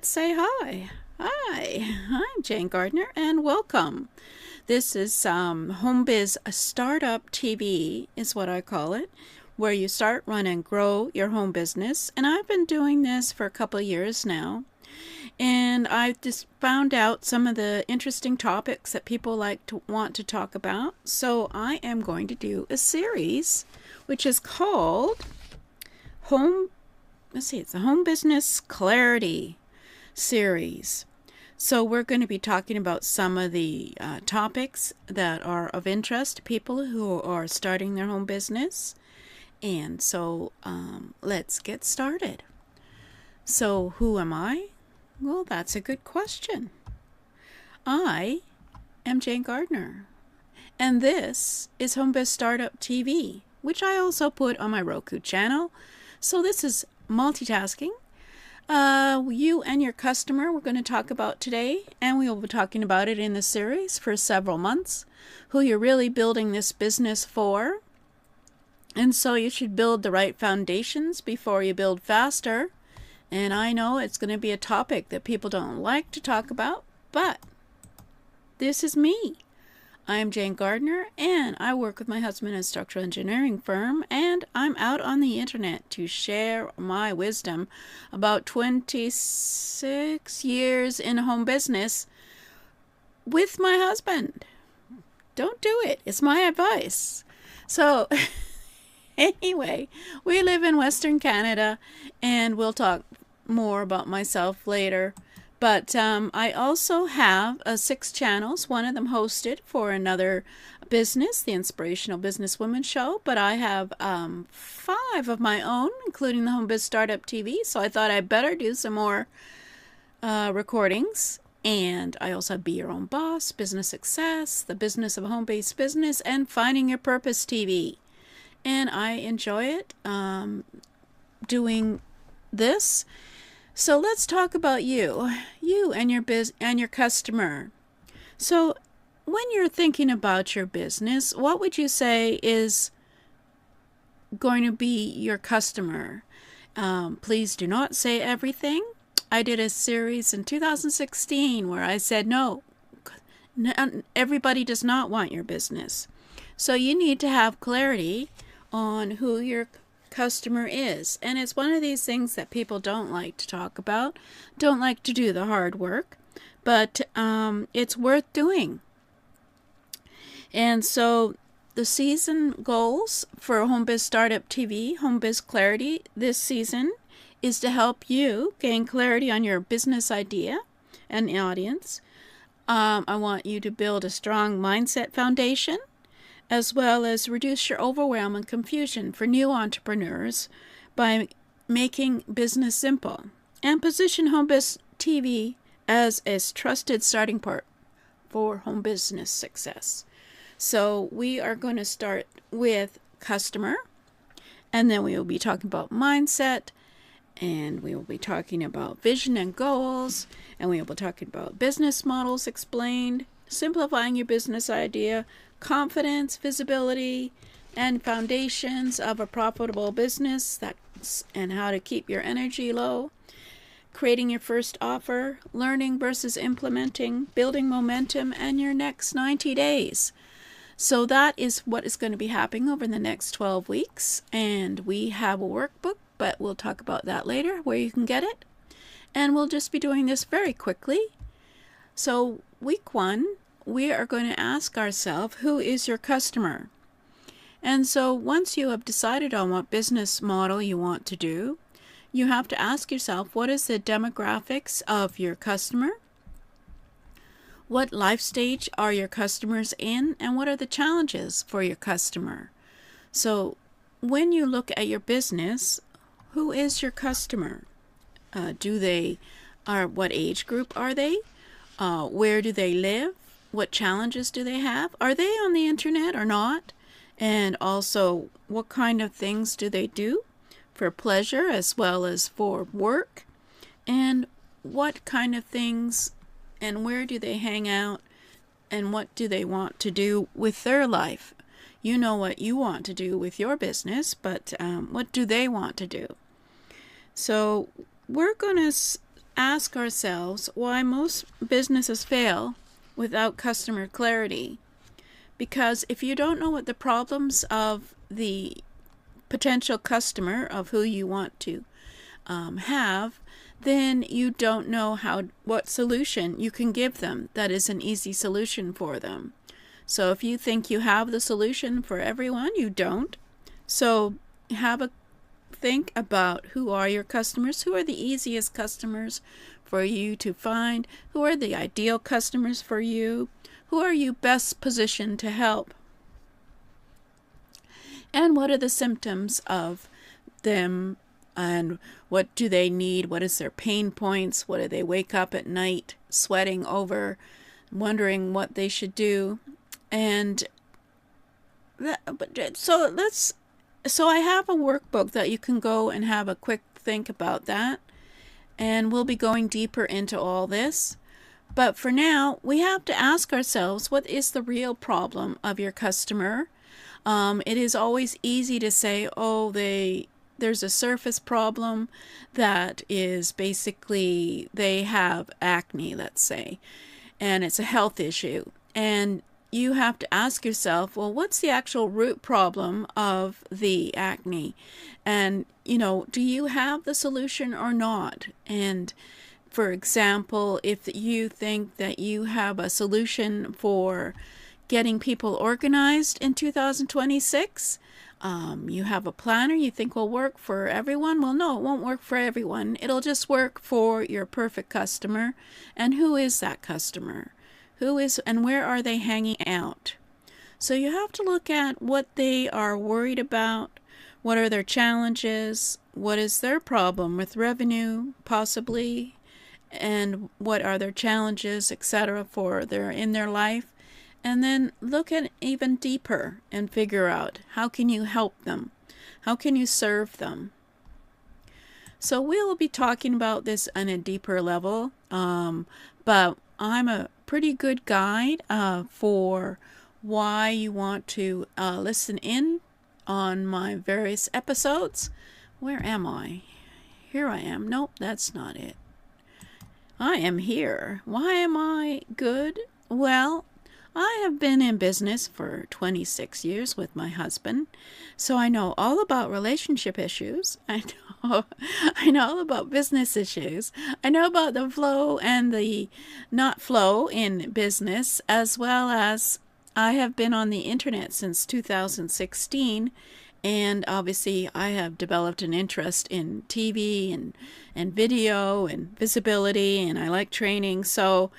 let's say hi. Hi, I'm Jane Gardner, and welcome. This is Home Biz Startup TV, is what I call it, where you start, run, and grow your home business. And I've been doing this for a couple of years now. And I've just found out some of the interesting topics that people want to talk about. So I am going to do a series which is called it's the Home Business Clarity series. So we're going to be talking about some of the topics that are of interest to people who are starting their home business. And so let's get started. So who am I? Well, that's a good question. I am Jane Gardner, and this is Home Biz Startup TV, which I also put on my Roku channel. So this is multitasking. You and your customer we're going to talk about today, and we will be talking about it in the series for several months, who you're really building this business for. And so you should build the right foundations before you build faster. And I know it's going to be a topic that people don't like to talk about, but this is me. I'm Jane Gardner, and I work with my husband in a structural engineering firm, and I'm out on the internet to share my wisdom about 26 years in home business with my husband. Don't do it. It's my advice. So anyway, we live in Western Canada, and we'll talk more about myself later. But I also have 6 channels, one of them hosted for another business, the Inspirational Businesswoman Show. But I have 5 of my own, including the Home Biz Startup TV. So I thought I'd better do some more recordings. And I also have Be Your Own Boss, Business Success, The Business of a Home-Based Business, and Finding Your Purpose TV. And I enjoy it doing this. So let's talk about you and your customer. So when you're thinking about your business, what would you say is going to be your customer? Please do not say everything. I did a series in 2016 where I said no, everybody does not want your business. So you need to have clarity on who your customer is. And it's one of these things that people don't like to talk about, don't like to do the hard work, but it's worth doing. And so the season goals for Home Biz Startup TV, Home Biz Clarity this season is to help you gain clarity on your business idea and the audience. I want you to build a strong mindset foundation, as well as reduce your overwhelm and confusion for new entrepreneurs by making business simple, and position Home Biz TV as a trusted starting point for home business success. So we are going to start with customer, and then we will be talking about mindset, and we will be talking about vision and goals, and we will be talking about business models explained, simplifying your business idea, confidence, visibility, and foundations of a profitable business, and how to keep your energy low, creating your first offer, learning versus implementing, building momentum, and your next 90 days. So that is what is going to be happening over the next 12 weeks. And we have a workbook, but we'll talk about that later, where you can get it. And we'll just be doing this very quickly. So week 1, we are going to ask ourselves, who is your customer? And so once you have decided on what business model you want to do, you have to ask yourself, what is the demographics of your customer? What life stage are your customers in? And what are the challenges for your customer? So when you look at your business, who is your customer? What age group are they? Where do they live? What challenges do they have? Are they on the internet or not? And also, what kind of things do they do for pleasure as well as for work? And what kind of things and where do they hang out? And what do they want to do with their life? You know what you want to do with your business, but what do they want to do? So we're going to ask ourselves why most businesses fail without customer clarity. Because if you don't know what the problems of the potential customer, of who you want to have, then you don't know what solution you can give them that is an easy solution for them. So if you think you have the solution for everyone, you don't. So think about who are your customers, who are the easiest customers for you to find, who are the ideal customers for you, who are you best positioned to help, and what are the symptoms of them, and what do they need, what is their pain points, what do they wake up at night sweating over, wondering what they should do. And so I have a workbook that you can go and have a quick think about that, and we'll be going deeper into all this. But for now, we have to ask ourselves, what is the real problem of your customer? It is always easy to say, there's a surface problem that is basically they have acne, let's say, and it's a health issue. And you have to ask yourself, well, what's the actual root problem of the acne? And, do you have the solution or not? And for example, if you think that you have a solution for getting people organized in 2026, you have a planner you think will work for everyone. Well, no, it won't work for everyone. It'll just work for your perfect customer. And who is that customer? And where are they hanging out? So you have to look at what they are worried about. What are their challenges? What is their problem with revenue, possibly? And what are their challenges, etc., in their life? And then look at even deeper and figure out, how can you help them? How can you serve them? So we will be talking about this on a deeper level, but I'm a pretty good guide for why you want to listen in on my various episodes. Where am I? Here I am. Nope, that's not it. I am here. Why am I good? Well, I have been in business for 26 years with my husband, so I know all about relationship issues. I know all about business issues. I know about the flow and the not flow in business, as well as I have been on the internet since 2016. And obviously, I have developed an interest in TV and video and visibility, and I like training. So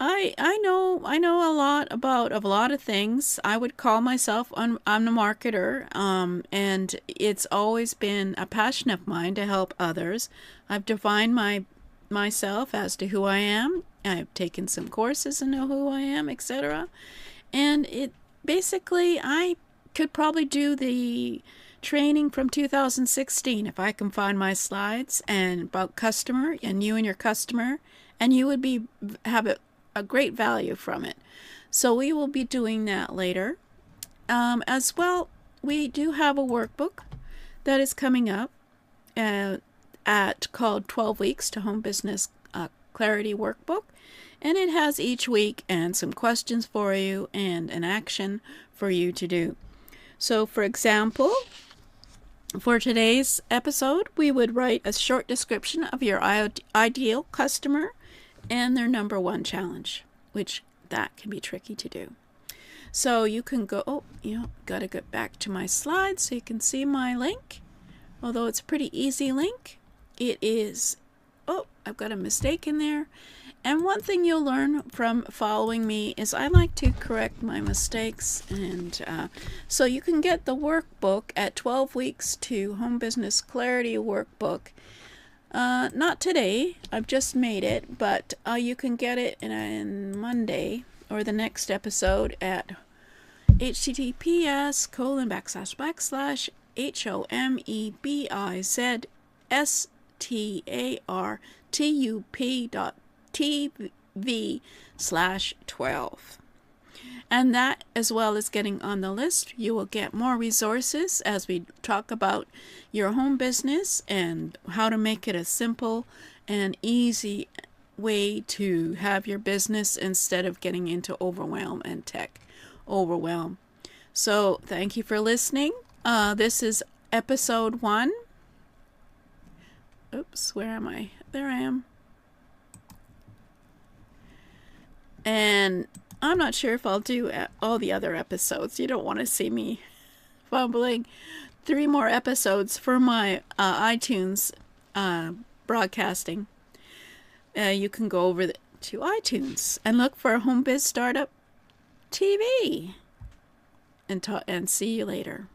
I know a lot about a lot of things. I would call myself I'm a marketer, and it's always been a passion of mine to help others. I've defined myself as to who I am. I've taken some courses and know who I am, etc. And it basically, I could probably do the training from 2016 if I can find my slides and about customer and you and your customer, and you would have a great value from it. So we will be doing that later. As well, we do have a workbook that is coming up called 12 Weeks to Home Business Clarity Workbook. And it has each week and some questions for you and an action for you to do. So, for example, for today's episode, we would write a short description of your ideal customer and their number one challenge, which that can be tricky to do. So you can go, got to get back to my slides so you can see my link. Although it's a pretty easy link, it is, I've got a mistake in there. And one thing you'll learn from following me is I like to correct my mistakes. And so you can get the workbook at 12 Weeks to Home Business Clarity Workbook. Not today, I've just made it, but you can get it in Monday or the next episode at https://homebizclarity.tv/12. And that, as well as getting on the list, you will get more resources as we talk about your home business and how to make it as simple an easy way to have your business instead of getting into overwhelm and tech overwhelm. So thank you for listening. This is episode 1. Oops, where am I? There I am. And I'm not sure if I'll do all the other episodes. You don't want to see me fumbling. 3 more episodes for my iTunes broadcasting. You can go over to iTunes and look for Home Biz Startup TV. And see you later.